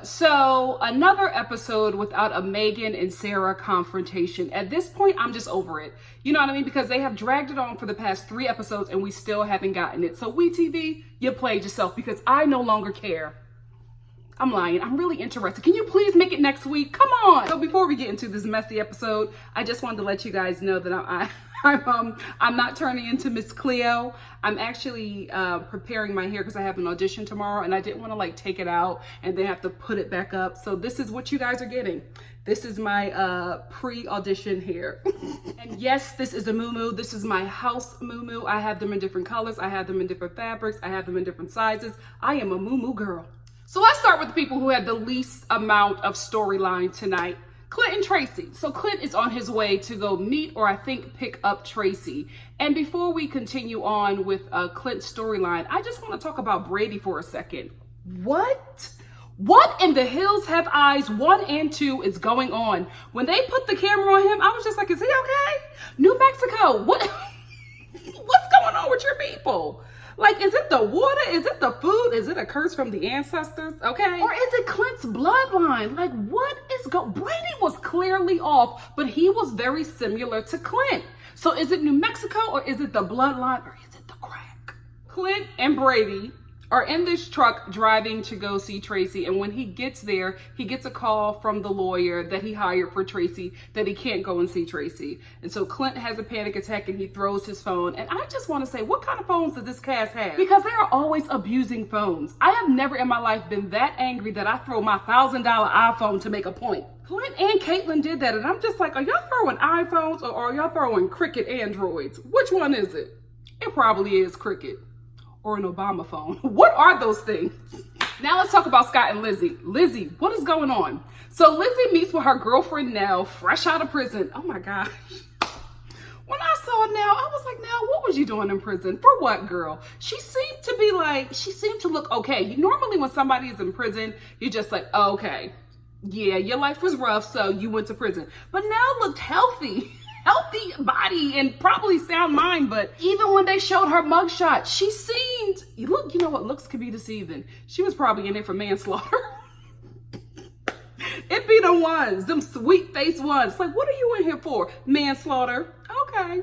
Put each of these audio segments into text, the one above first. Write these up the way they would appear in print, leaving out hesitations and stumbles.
So another episode without a Megan and Sarah confrontation. At this point, I'm just over it. You know what I mean? Because they have dragged it on for the past 3 episodes and we still haven't gotten it. So WeTV, you played yourself because I no longer care. I'm lying. I'm really interested. Can you please make it next week? Come on. So before we get into this messy episode, I just wanted to let you guys know that I'm not turning into Miss Cleo. I'm actually preparing my hair because I have an audition tomorrow and I didn't want to like take it out and then have to put it back up. So this is what you guys are getting. This is my pre-audition hair. And yes, this is a muumuu. This is my house muumuu. I have them in different colors. I have them in different fabrics. I have them in different sizes. I am a muumuu girl. So let's start with the people who had the least amount of storyline tonight. Clint and Tracy. So Clint is on his way to go meet or I think pick up Tracy. And before we continue on with Clint's storyline, I just want to talk about Brady for a second. What in the hills have eyes 1 and 2 is going on? When they put the camera on him, I was just like, is he okay? New Mexico, what's going on with your people? Like, is it the water? Is it the food? Is it a curse from the ancestors? Okay. Or is it Clint's bloodline? Like, what is Brady was clearly off, but he was very similar to Clint. So is it New Mexico or is it the bloodline or is it the crack? Clint and Brady are in this truck driving to go see Tracy. And when he gets there, he gets a call from the lawyer that he hired for Tracy that he can't go and see Tracy. And so Clint has a panic attack and he throws his phone. And I just want to say, what kind of phones does this cast have? Because they are always abusing phones. I have never in my life been that angry that I throw my $1,000 iPhone to make a point. Clint and Caitlyn did that. And I'm just like, are y'all throwing iPhones or are y'all throwing Cricket Androids? Which one is it? It probably is Cricket. Or an Obama phone. What are those things? Now let's talk about Scott and Lizzy. Lizzy, what is going on? So Lizzy meets with her girlfriend Nell, fresh out of prison. Oh my gosh. When I saw Nell, I was like, Nell, what was you doing in prison? For what, girl? She seemed to look okay. Normally when somebody is in prison, you're just like, oh, okay. Yeah, your life was rough, so you went to prison. But Nell looked healthy. Healthy body and probably sound mind, but even when they showed her mugshot, she seemed, look, you know what, looks can be deceiving. She was probably in there for manslaughter. It be the ones, them sweet face ones. Like, what are you in here for? Manslaughter. Okay.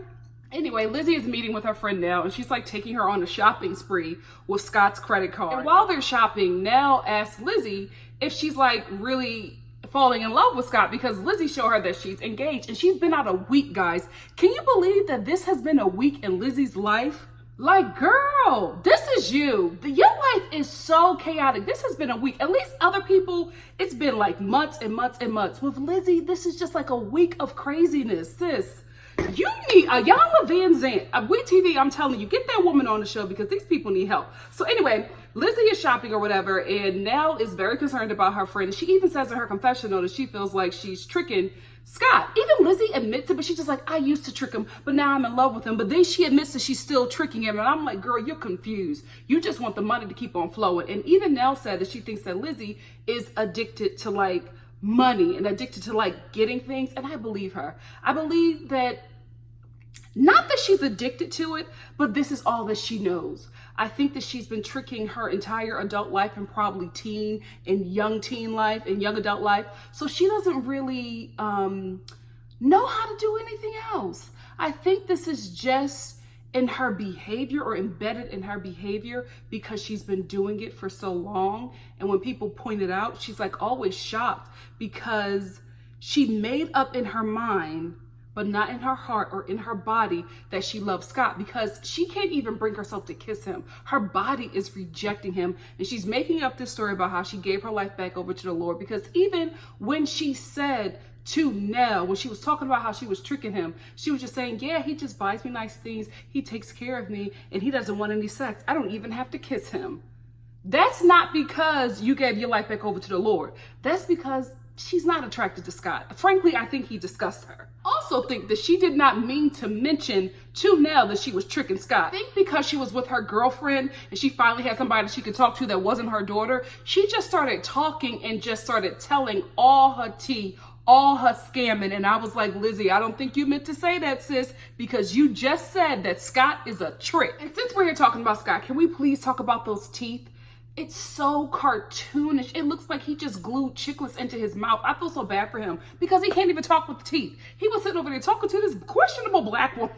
Anyway, Lizzy is meeting with her friend Nell and she's like taking her on a shopping spree with Scott's credit card. And while they're shopping, Nell asks Lizzy if she's like really falling in love with Scott because Lizzy showed her that she's engaged and she's been out a week, guys. Can you believe that this has been a week in Lizzy's life? Like, girl, this is you. Your life is so chaotic. This has been a week. At least other people, it's been like months and months and months. With Lizzy, this is just like a week of craziness, sis. You need a Yama Van Zant. WeTV, I'm telling you, get that woman on the show because these people need help. So anyway, Lizzy is shopping or whatever, and Nell is very concerned about her friend. She even says in her confessional that she feels like she's tricking Scott. Even Lizzy admits it, but she's just like, I used to trick him, but now I'm in love with him. But then she admits that she's still tricking him. And I'm like, girl, you're confused. You just want the money to keep on flowing. And even Nell said that she thinks that Lizzy is addicted to like money and addicted to like getting things. And I believe her. I believe that not that she's addicted to it, but this is all that she knows. I think that she's been tricking her entire adult life and probably teen and young teen life and young adult life. So she doesn't really know how to do anything else. I think this is just in her behavior or embedded in her behavior because she's been doing it for so long. And when people point it out, she's like always shocked because she made up in her mind but not in her heart or in her body that she loves Scott because she can't even bring herself to kiss him. Her body is rejecting him. And she's making up this story about how she gave her life back over to the Lord because even when she said to Nell, when she was talking about how she was tricking him, she was just saying, yeah, he just buys me nice things. He takes care of me and he doesn't want any sex. I don't even have to kiss him. That's not because you gave your life back over to the Lord. That's because she's not attracted to Scott. Frankly, I think he disgusts her. Also think that she did not mean to mention to Nell that she was tricking Scott. I think because she was with her girlfriend and she finally had somebody she could talk to that wasn't her daughter, she just started talking and just started telling all her tea, all her scamming. And I was like, Lizzy, I don't think you meant to say that, sis, because you just said that Scott is a trick. And since we're here talking about Scott, can we please talk about those teeth? It's so cartoonish. It looks like he just glued chiclets into his mouth. I feel so bad for him because he can't even talk with teeth. He was sitting over there talking to this questionable black woman.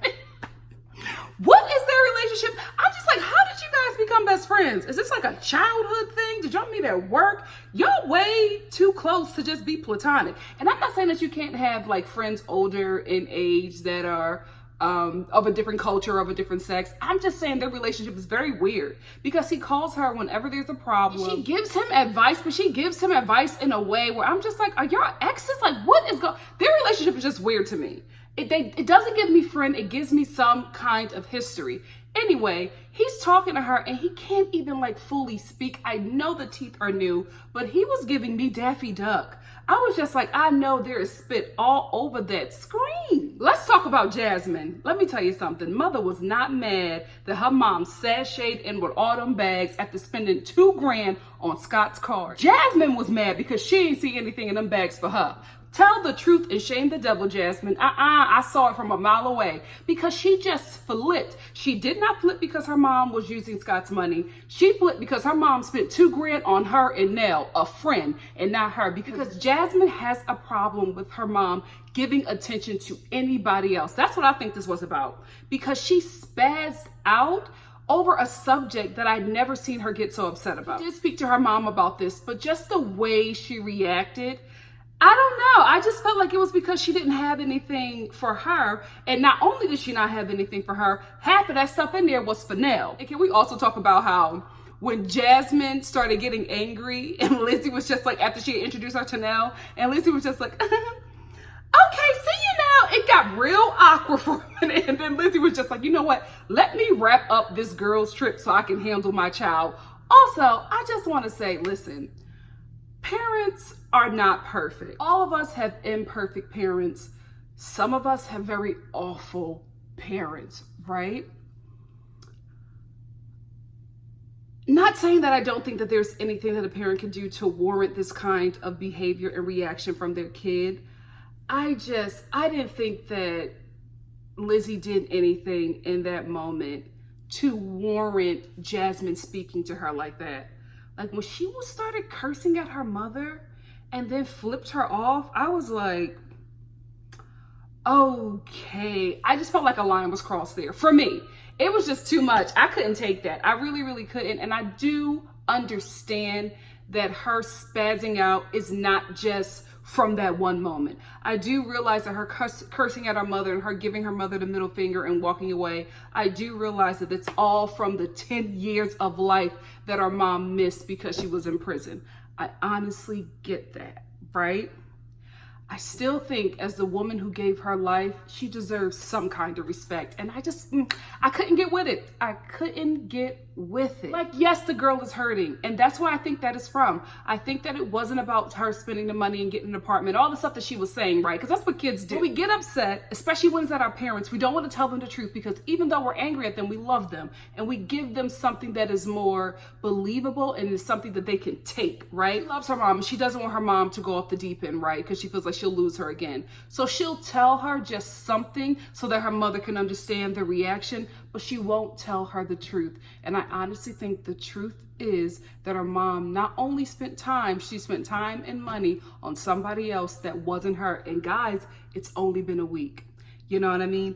What is their relationship? I'm just like, how did you guys become best friends? Is this like a childhood thing? Did y'all meet at work? Y'all way too close to just be platonic. And I'm not saying that you can't have like friends older in age that are of a different culture, of a different sex. I'm just saying their relationship is very weird because he calls her whenever there's a problem. She gives him advice, but she gives him advice in a way where I'm just like, are y'all exes? Like, what is going? Their relationship is just weird to me. It doesn't give me friend, it gives me some kind of history. Anyway, he's talking to her and he can't even like fully speak. I know the teeth are new, but he was giving me Daffy Duck. I was just like, I know there is spit all over that screen. Let's talk about Jasmine. Let me tell you something. Mother was not mad that her mom sashayed in with all them bags after spending $2,000 on Scott's car. Jasmine was mad because she ain't see anything in them bags for her. Tell the truth and shame the devil, Jasmine. I saw it from a mile away because she just flipped. She did not flip because her mom was using Scott's money. She flipped because her mom spent $2,000 on her and Nell, a friend, and not her. Because Jasmine has a problem with her mom giving attention to anybody else. That's what I think this was about. Because she spazzed out over a subject that I'd never seen her get so upset about. She did speak to her mom about this, but just the way she reacted, I don't know. I just felt like it was because she didn't have anything for her. And not only did she not have anything for her, half of that stuff in there was for Nell. And can we also talk about how when Jasmine started getting angry and Lizzy was just like, after she had introduced her to Nell, and Lizzy was just like, okay, see you now. It got real awkward for a minute. And then Lizzy was just like, you know what? Let me wrap up this girl's trip so I can handle my child. Also, I just want to say, listen, parents are not perfect. All of us have imperfect parents. Some of us have very awful parents, right? Not saying that I don't think that there's anything that a parent can do to warrant this kind of behavior and reaction from their kid. I didn't think that Lizzy did anything in that moment to warrant Jasmine speaking to her like that. Like when she started cursing at her mother and then flipped her off, I was like, okay. I just felt like a line was crossed there. For me, it was just too much. I couldn't take that. I really, really couldn't. And I do understand that her spazzing out is not just from that one moment. I do realize that her cursing at her mother and her giving her mother the middle finger and walking away, I do realize that it's all from the 10 years of life that our mom missed because she was in prison. I honestly get that, right? I still think as the woman who gave her life, she deserves some kind of respect. And I couldn't get with it. I couldn't get with it. Like, yes, the girl is hurting. And that's where I think that is from. I think that it wasn't about her spending the money and getting an apartment, all the stuff that she was saying, right? Because that's what kids do. When we get upset, especially when it's at our parents, we don't want to tell them the truth because even though we're angry at them, we love them. And we give them something that is more believable and is something that they can take, right? She loves her mom. She doesn't want her mom to go off the deep end, right? Because she feels like she'll lose her again. So she'll tell her just something so that her mother can understand the reaction, but she won't tell her the truth. And I honestly think the truth is that her mom not only spent time, she spent time and money on somebody else that wasn't her. And guys, it's only been a week. You know what I mean?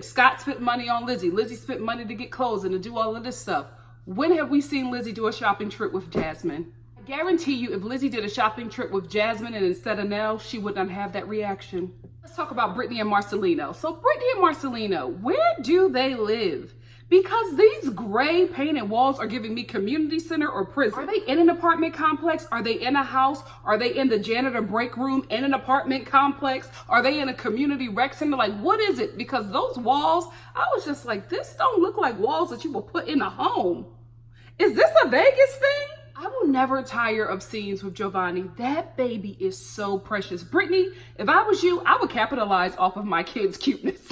Scott spent money on Lizzy. Lizzy spent money to get clothes and to do all of this stuff. When have we seen Lizzy do a shopping trip with Jasmine? I guarantee you if Lizzy did a shopping trip with Jasmine and instead of Nell, she would not have that reaction. Let's talk about Brittany and Marcelino. So Brittany and Marcelino, where do they live? Because these gray painted walls are giving me community center or prison. Are they in an apartment complex? Are they in a house? Are they in the janitor break room in an apartment complex? Are they in a community rec center? Like, what is it? Because those walls, I was just like, this don't look like walls that you will put in a home. Is this a Vegas thing? I will never tire of scenes with Giovanni. That baby is so precious. Brittany, if I was you, I would capitalize off of my kid's cuteness.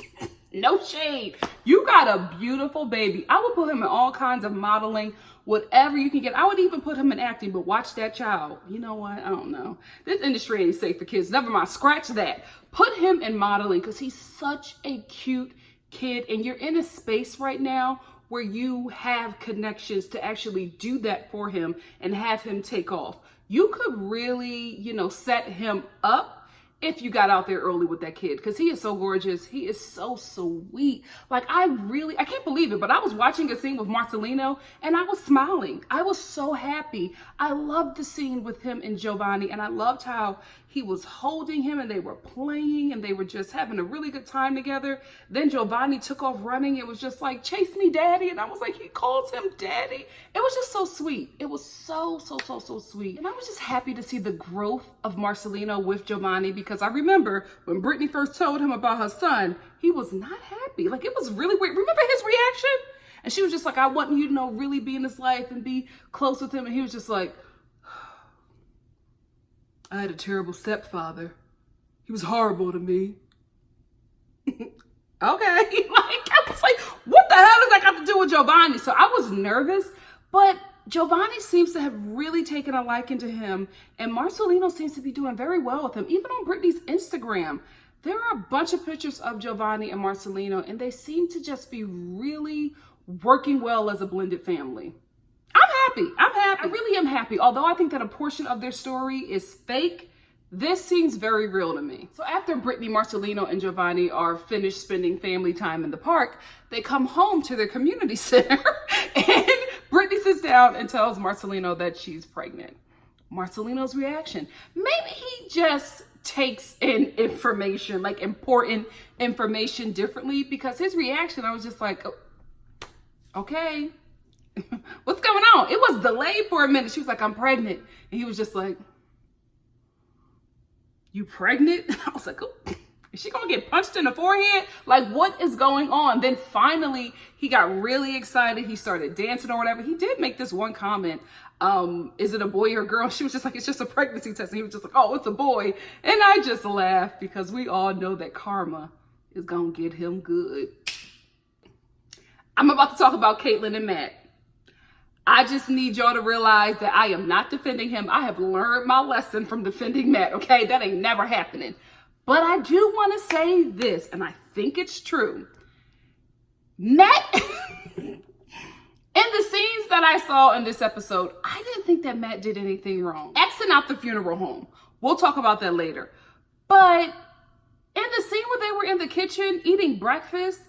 No shade. You got a beautiful baby. I would put him in all kinds of modeling, whatever you can get. I would even put him in acting, but watch that child. You know what? I don't know. This industry ain't safe for kids. Never mind. Scratch that. Put him in modeling because he's such a cute kid. And you're in a space right now where you have connections to actually do that for him and have him take off. You could really, set him up if you got out there early with that kid, because he is so gorgeous. He is so sweet. Like, I can't believe it, but I was watching a scene with Marcelino and I was smiling. I was so happy. I loved the scene with him and Giovanni, and I loved how he was holding him and they were playing and they were just having a really good time together. Then Giovanni took off running. It was just like, chase me, daddy. And I was like, he calls him daddy. It was just so sweet. It was so sweet. And I was just happy to see the growth of Marcelino with Giovanni, because I remember when Brittany first told him about her son, he was not happy. Like, it was really weird. Remember his reaction? And she was just like, I want you to really be in his life and be close with him. And he was just like, I had a terrible stepfather. He was horrible to me. Okay. I was like, what the hell does that got to do with Giovanni? So I was nervous, but Giovanni seems to have really taken a liking to him, and Marcelino seems to be doing very well with him. Even on Brittany's Instagram, there are a bunch of pictures of Giovanni and Marcelino, and they seem to just be really working well as a blended family. I'm happy. I really am happy. Although I think that a portion of their story is fake, this seems very real to me. So after Brittany, Marcelino, and Giovanni are finished spending family time in the park, they come home to their community center and Brittany sits down and tells Marcelino that she's pregnant. Marcelino's reaction, maybe he just takes in information, like important information, differently, because his reaction, I was just like, oh, okay. What's going on? It was delayed for a minute. She was like, I'm pregnant. And he was just like, you pregnant? I was like, oh, is she gonna get punched in the forehead? Like, what is going on? Then finally, he got really excited. He started dancing or whatever. He did make this one comment. Is it a boy or a girl? She was just like, it's just a pregnancy test. And he was just like, oh, it's a boy. And I just laughed, because we all know that karma is gonna get him good. I'm about to talk about Caitlyn and Matt. I just need y'all to realize that I am not defending him. I have learned my lesson from defending Matt, okay? That ain't never happening. But I do want to say this, and I think it's true. Matt, in the scenes that I saw in this episode, I didn't think that Matt did anything wrong. Xing out the funeral home. We'll talk about that later. But in the scene where they were in the kitchen eating breakfast,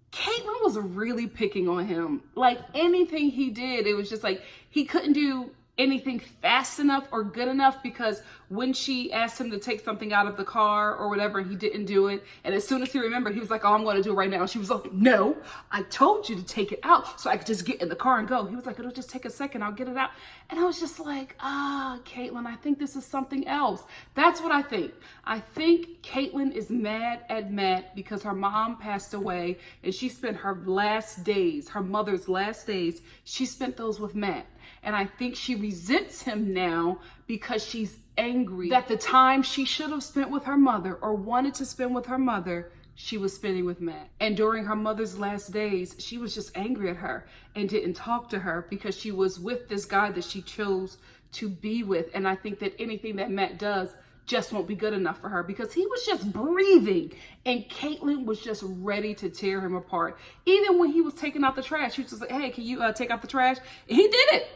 Caitlyn was really picking on him. Like, anything he did, it was just like he couldn't do anything fast enough or good enough, because when she asked him to take something out of the car or whatever, he didn't do it. And as soon as he remembered, he was like, oh, I'm going to do it right now. And she was like, no, I told you to take it out so I could just get in the car and go. He was like, it'll just take a second. I'll get it out. And I was just like, Caitlyn, I think this is something else. That's what I think. I think Caitlyn is mad at Matt because her mom passed away and she spent her last days, her mother's last days, she spent those with Matt. And I think she resents him now because she's angry that the time she should have spent with her mother or wanted to spend with her mother, she was spending with Matt. And during her mother's last days, she was just angry at her and didn't talk to her because she was with this guy that she chose to be with. And I think that anything that Matt does just won't be good enough for her, because he was just breathing and Caitlyn was just ready to tear him apart. Even when he was taking out the trash, she was just like, hey, can you take out the trash? And he did it.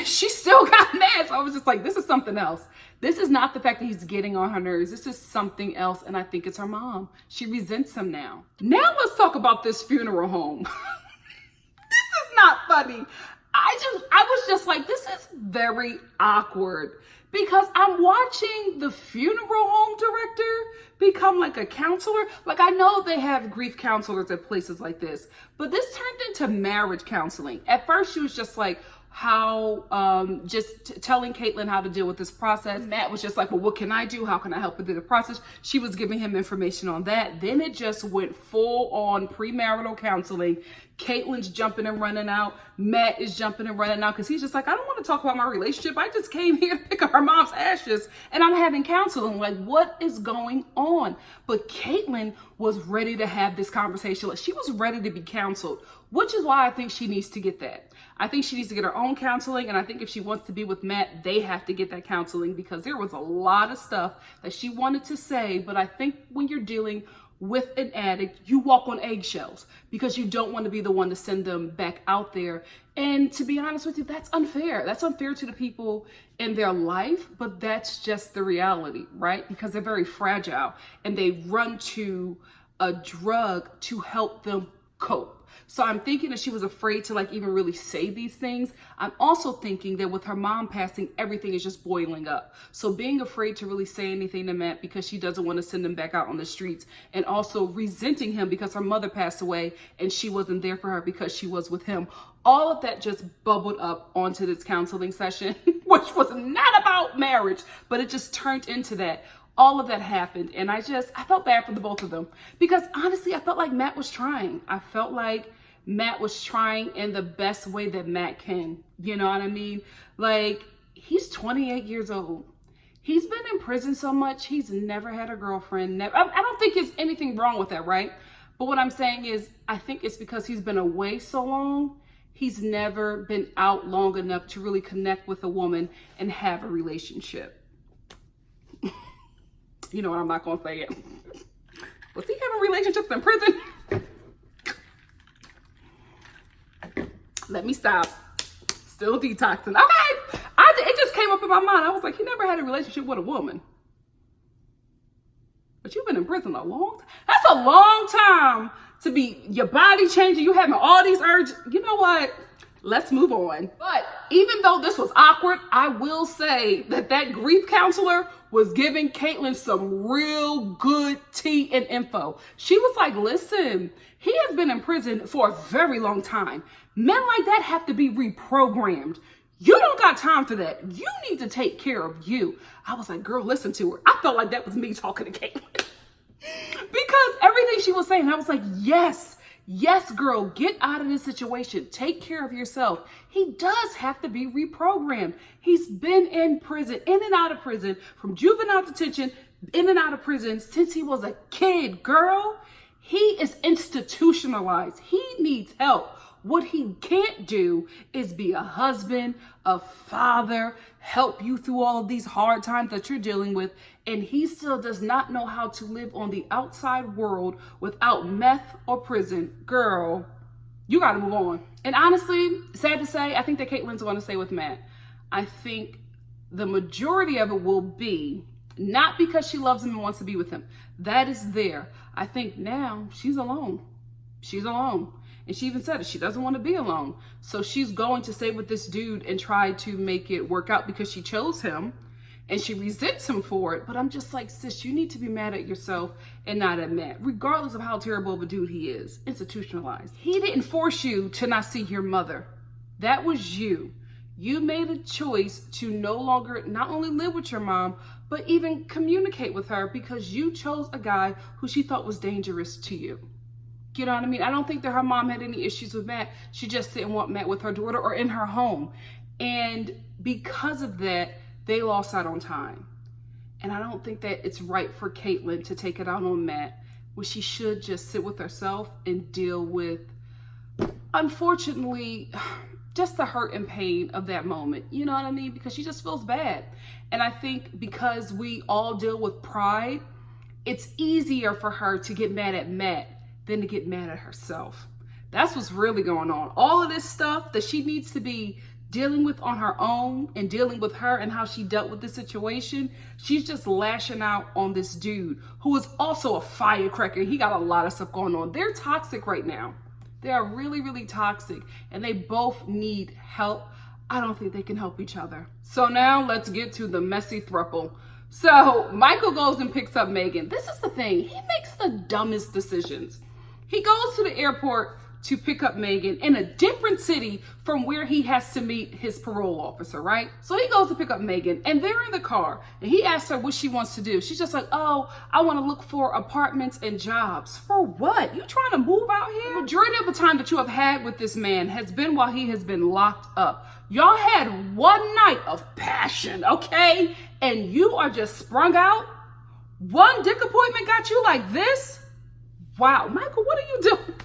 She still got mad. So I was just like, this is something else. This is not the fact that he's getting on her nerves. This is something else. And I think it's her mom. She resents him now. Now let's talk about this funeral home. This is not funny. I was just like, this is very awkward, because I'm watching the funeral home director become like a counselor. Like, I know they have grief counselors at places like this, but this turned into marriage counseling. At first, she was just like, telling Caitlyn how to deal with this process. Matt was just like, well, what can I do? How can I help with the process? She was giving him information on that. Then it just went full on premarital counseling. Caitlyn's jumping and running out. Matt is jumping and running out because he's just like, I don't want to talk about my relationship. I just came here to pick up her mom's ashes and I'm having counseling. Like, what is going on? But Caitlyn was ready to have this conversation. Like, she was ready to be counseled, which is why I think she needs to get that. I think she needs to get her own counseling. And I think if she wants to be with Matt, they have to get that counseling, because there was a lot of stuff that she wanted to say. But I think when you're dealing with an addict, you walk on eggshells because you don't want to be the one to send them back out there. And to be honest with you, that's unfair. That's unfair to the people in their life, but that's just the reality, right? Because they're very fragile and they run to a drug to help them cope. So I'm thinking that she was afraid to like even really say these things. I'm also thinking that with her mom passing, everything is just boiling up. So being afraid to really say anything to Matt because she doesn't want to send him back out on the streets, and also resenting him because her mother passed away and she wasn't there for her because she was with him. All of that just bubbled up onto this counseling session, which was not about marriage, but it just turned into that. All of that happened, and I felt bad for the both of them because honestly, I felt like Matt was trying. I felt like Matt was trying in the best way that Matt can. You know what I mean? Like, he's 28 years old. He's been in prison so much. He's never had a girlfriend. I don't think there's anything wrong with that, right? But what I'm saying is, I think it's because he's been away so long. He's never been out long enough to really connect with a woman and have a relationship. You know what? I'm not going to say it. Was he having relationships in prison? Let me stop. Still detoxing. Okay. It just came up in my mind. I was like, he never had a relationship with a woman. But you've been in prison a long time. That's a long time to be your body changing. You having all these urges. You know what? Let's move on. But even though this was awkward, I will say that grief counselor was giving Caitlyn some real good tea and info. She was like, listen, he has been in prison for a very long time. Men like that have to be reprogrammed. You don't got time for that. You need to take care of you. I was like, girl, listen to her. I felt like that was me talking to Caitlyn. Because everything she was saying, I was like, yes, girl, get out of this situation. Take care of yourself. He does have to be reprogrammed. He's been in prison, in and out of prison, from juvenile detention, in and out of prison since he was a kid, girl. He is institutionalized. He needs help. What he can't do is be a husband, a father, help you through all of these hard times that you're dealing with. And he still does not know how to live on the outside world without meth or prison. Girl, you got to move on. And honestly, sad to say, I think that Caitlyn's going to stay with Matt. I think the majority of it will be not because she loves him and wants to be with him. That is there. I think now she's alone. She's alone. And she even said it. She doesn't want to be alone. So she's going to stay with this dude and try to make it work out because she chose him and she resents him for it. But I'm just like, sis, you need to be mad at yourself and not at Matt, regardless of how terrible of a dude he is. Institutionalized. He didn't force you to not see your mother. That was you. You made a choice to no longer not only live with your mom, but even communicate with her because you chose a guy who she thought was dangerous to you. You know what I mean? I don't think that her mom had any issues with Matt. She just didn't want Matt with her daughter or in her home. And because of that, they lost out on time. And I don't think that it's right for Caitlyn to take it out on Matt, where she should just sit with herself and deal with, unfortunately, just the hurt and pain of that moment. You know what I mean? Because she just feels bad. And I think because we all deal with pride, it's easier for her to get mad at Matt than to get mad at herself. That's what's really going on. All of this stuff that she needs to be dealing with on her own and dealing with her and how she dealt with the situation, she's just lashing out on this dude who is also a firecracker. He got a lot of stuff going on. They're toxic right now. They are really, really toxic and they both need help. I don't think they can help each other. So now let's get to the messy throuple. So Michael goes and picks up Megan. This is the thing. He makes the dumbest decisions. He goes to the airport to pick up Megan in a different city from where he has to meet his parole officer, right? So he goes to pick up Megan and they're in the car and he asks her what she wants to do. She's just like, oh, I want to look for apartments and jobs. For what? You trying to move out here? The majority of the time that you have had with this man has been while he has been locked up. Y'all had one night of passion, okay? And you are just sprung out? One dick appointment got you like this? Wow, Michael, what are you doing?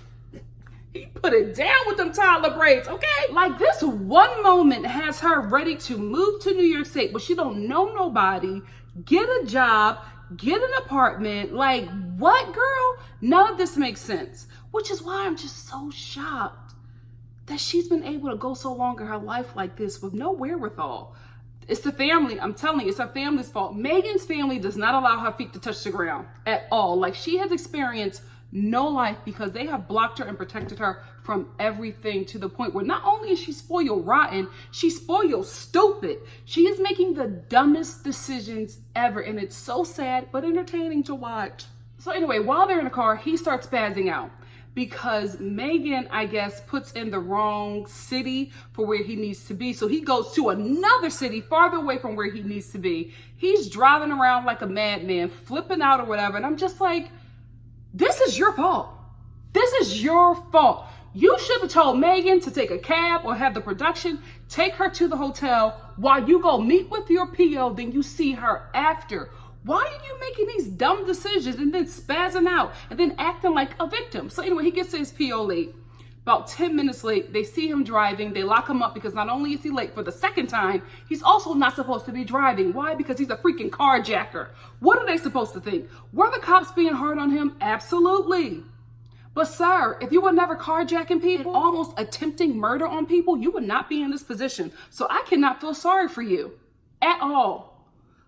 He put it down with them toddler braids, okay? Like, this one moment has her ready to move to New York State, but she don't know nobody, get a job, get an apartment. Like, what, girl? None of this makes sense, which is why I'm just so shocked that she's been able to go so long in her life like this with no wherewithal. It's the family. I'm telling you, it's her family's fault. Megan's family does not allow her feet to touch the ground at all. Like, she has experienced no life because they have blocked her and protected her from everything, to the point where not only is she spoiled rotten, she's spoiled stupid. She is making the dumbest decisions ever, and it's so sad but entertaining to watch. So anyway, while they're in the car, he starts spazzing out because Megan, I guess, puts in the wrong city for where he needs to be. So he goes to another city farther away from where he needs to be. He's driving around like a madman, flipping out or whatever. And I'm just like, this is your fault. This is your fault. You should have told Megan to take a cab or have the production take her to the hotel while you go meet with your PO, then you see her after. Why are you making these dumb decisions and then spazzing out and then acting like a victim? So anyway, he gets to his PO late. About 10 minutes late, they see him driving. They lock him up because not only is he late for the second time, he's also not supposed to be driving. Why? Because he's a freaking carjacker. What are they supposed to think? Were the cops being hard on him? Absolutely. But sir, if you were never carjacking people, almost attempting murder on people, you would not be in this position. So I cannot feel sorry for you at all.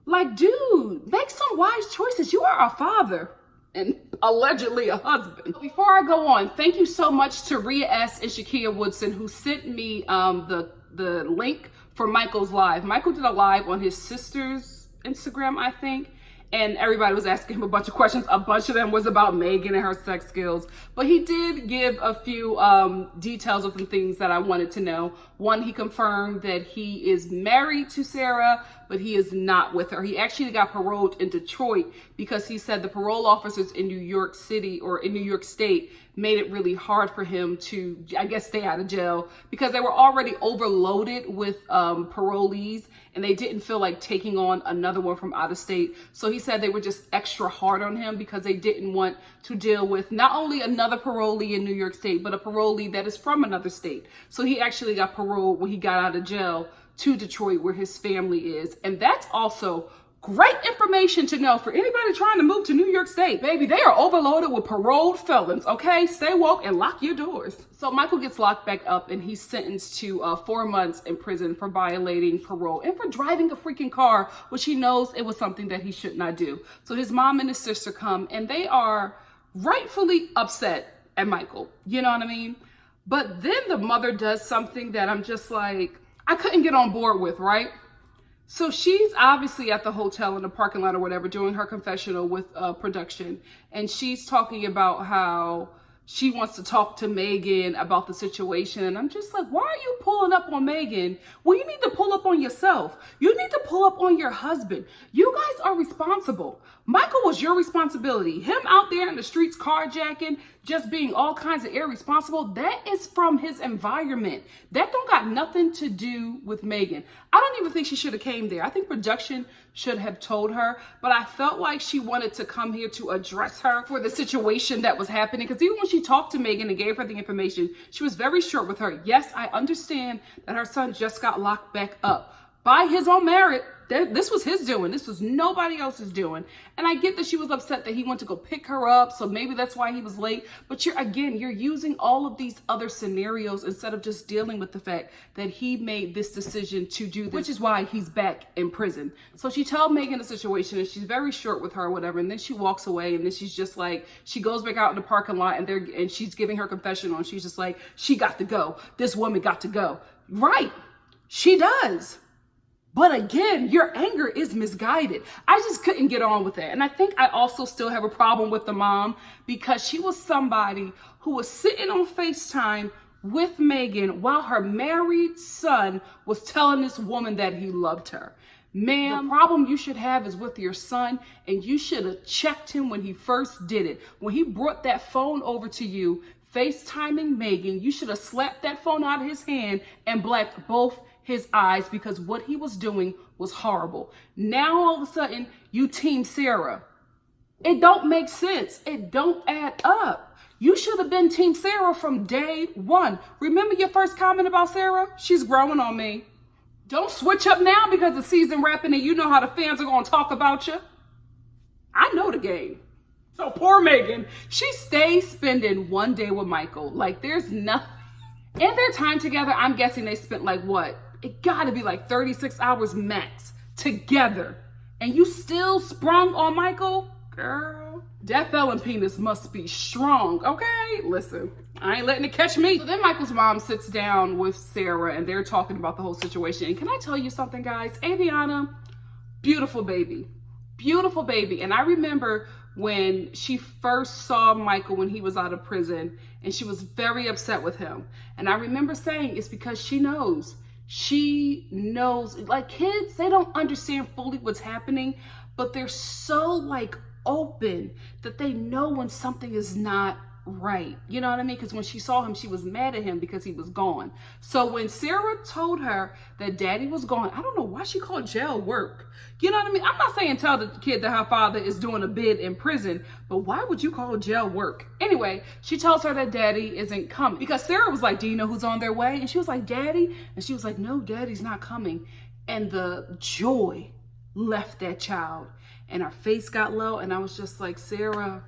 Like, dude, make some wise choices. You are a father and allegedly a husband. Before I go on, thank you so much to Rhea S. and Shakia Woodson, who sent me the link for Michael's live. Michael did a live on his sister's Instagram, I think. And everybody was asking him a bunch of questions. A bunch of them was about Megan and her sex skills. But he did give a few details of some things that I wanted to know. One, he confirmed that he is married to Sarah, but he is not with her. He actually got paroled in Detroit because he said the parole officers in New York City or in New York State made it really hard for him to, I guess, stay out of jail because they were already overloaded with parolees and they didn't feel like taking on another one from out of state. So he said they were just extra hard on him because they didn't want to deal with not only another parolee in New York State, but a parolee that is from another state. So he actually got paroled when he got out of jail to Detroit where his family is. And that's also great information to know for anybody trying to move to New York State. Baby, they are overloaded with paroled felons, okay? Stay woke and lock your doors. So Michael gets locked back up and he's sentenced to 4 months in prison for violating parole and for driving a freaking car, which he knows it was something that he should not do. So his mom and his sister come and they are rightfully upset at Michael. You know what I mean? But then the mother does something that I'm just like, I couldn't get on board with, right? So she's obviously at the hotel in the parking lot or whatever doing her confessional with production. And she's talking about how she wants to talk to Megan about the situation. And I'm just like, why are you pulling up on Megan? Well, you need to pull up on yourself. You need to pull up on your husband. You guys are responsible. Michael was your responsibility. Him out there in the streets carjacking, just being all kinds of irresponsible, that is from his environment. That don't got nothing to do with Megan. I don't even think she should have came there. I think production should have told her, but I felt like she wanted to come here to address her for the situation that was happening. Because even when she talked to Megan and gave her the information, she was very short with her. Yes, I understand that her son just got locked back up by his own merit. This was his doing. This was nobody else's doing. And I get that she was upset that he went to go pick her up. So maybe that's why he was late. But you're using all of these other scenarios instead of just dealing with the fact that he made this decision to do this, which is why he's back in prison. So she told Megan the situation and she's very short with her or whatever. And then she walks away and then she's just like, she goes back out in the parking lot and she's giving her confessional and she's just like, she got to go. This woman got to go. Right. She does. But again, your anger is misguided. I just couldn't get on with that. And I think I also still have a problem with the mom because she was somebody who was sitting on FaceTime with Megan while her married son was telling this woman that he loved her. Ma'am, the problem you should have is with your son, and you should have checked him when he first did it. When he brought that phone over to you, FaceTiming Megan, you should have slapped that phone out of his hand and blacked both his eyes because what he was doing was horrible. Now all of a sudden you team Sarah. It don't make sense. It don't add up. You should have been Team Sarah from day one. Remember your first comment about Sarah? She's growing on me. Don't switch up now because the season wrapping and you know how the fans are going to talk about you. I know the game. So poor Megan, she stays spending one day with Michael. Like there's nothing. In their time together, I'm guessing they spent like what? It gotta be like 36 hours max together. And you still sprung on Michael? Girl, that felon penis must be strong, okay? Listen, I ain't letting it catch me. So then Michael's mom sits down with Sarah and they're talking about the whole situation. And can I tell you something, guys? Aviana, beautiful baby. Beautiful baby. And I remember when she first saw Michael when he was out of prison and she was very upset with him. And I remember saying it's because she knows, like kids, they don't understand fully what's happening, but they're so like open that they know when something is not right. You know what I mean? Because when she saw him, she was mad at him because he was gone. So when Sarah told her that daddy was gone, I don't know why she called jail work. You know what I mean? I'm not saying tell the kid that her father is doing a bid in prison, but why would you call jail work? Anyway, she tells her that daddy isn't coming because Sarah was like, do you know who's on their way? And she was like, daddy? And she was like, no, daddy's not coming. And the joy left that child and her face got low. And I was just like, Sarah,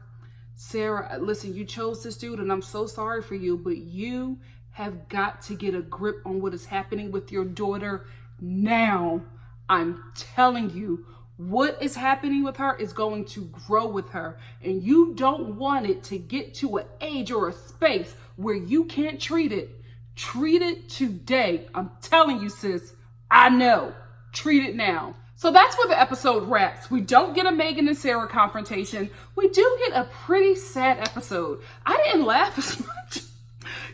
listen, you chose this dude and I'm so sorry for you, but you have got to get a grip on what is happening with your daughter now. I'm telling you, what is happening with her is going to grow with her. And you don't want it to get to an age or a space where you can't treat it. Treat it today. I'm telling you, sis, I know. Treat it now. So that's where the episode wraps. We don't get a Megan and Sarah confrontation. We do get a pretty sad episode. I didn't laugh as much.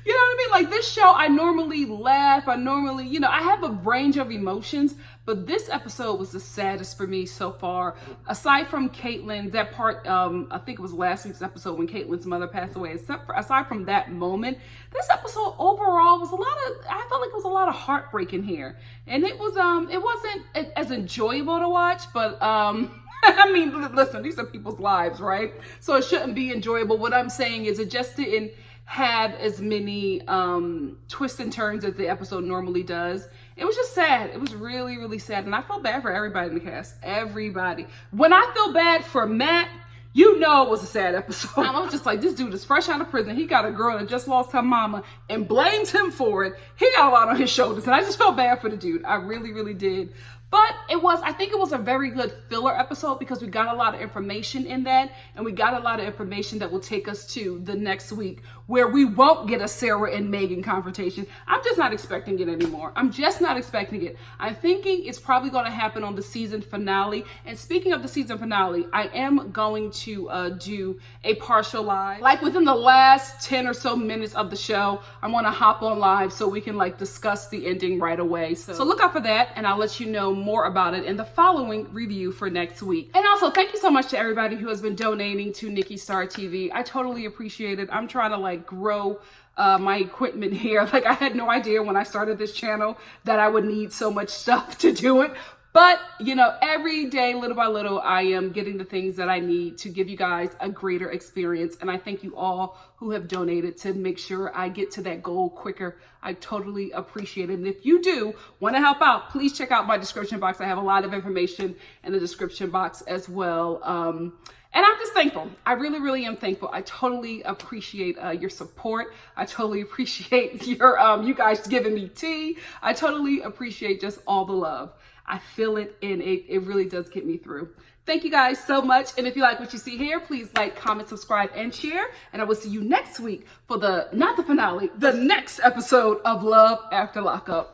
You know what I mean? Like this show, I normally laugh. I have a range of emotions, but this episode was the saddest for me so far. Aside from Caitlyn, that part, I think it was last week's episode when Caitlyn's mother passed away. Aside from that moment, this episode overall was I felt like it was a lot of heartbreak in here. And it wasn't as enjoyable to watch, but, I mean, listen, these are people's lives, right? So it shouldn't be enjoyable. What I'm saying is it just didn't have as many twists and turns as the episode normally does. It was just sad. It was really, really sad. And I felt bad for everybody in the cast. Everybody. When I feel bad for Matt, you know it was a sad episode. I was just like, this dude is fresh out of prison. He got a girl that just lost her mama and blames him for it. He got a lot on his shoulders. And I just felt bad for the dude. I really, really did. But I think it was a very good filler episode because we got a lot of information in that. And we got a lot of information that will take us to the next week where we won't get a Sarah and Megan confrontation. I'm just not expecting it anymore. I'm just not expecting it. I'm thinking it's probably going to happen on the season finale. And speaking of the season finale, I am going to do a partial live. Like within the last 10 or so minutes of the show, I'm going to hop on live so we can like discuss the ending right away. So look out for that and I'll let you know more about it in the following review for next week. And also thank you so much to everybody who has been donating to NikkiStar TV. I totally appreciate it. I'm trying to like grow my equipment here. Like I had no idea when I started this channel that I would need so much stuff to do it. But, you know, every day, little by little, I am getting the things that I need to give you guys a greater experience. And I thank you all who have donated to make sure I get to that goal quicker. I totally appreciate it. And if you do want to help out, please check out my description box. I have a lot of information in the description box as well. And I'm just thankful. I really, really am thankful. I totally appreciate your support. I totally appreciate your you guys giving me tea. I totally appreciate just all the love. I feel it and it really does get me through. Thank you guys so much. And if you like what you see here, please like, comment, subscribe, and share. And I will see you next week for not the finale, the next episode of Love After Lockup.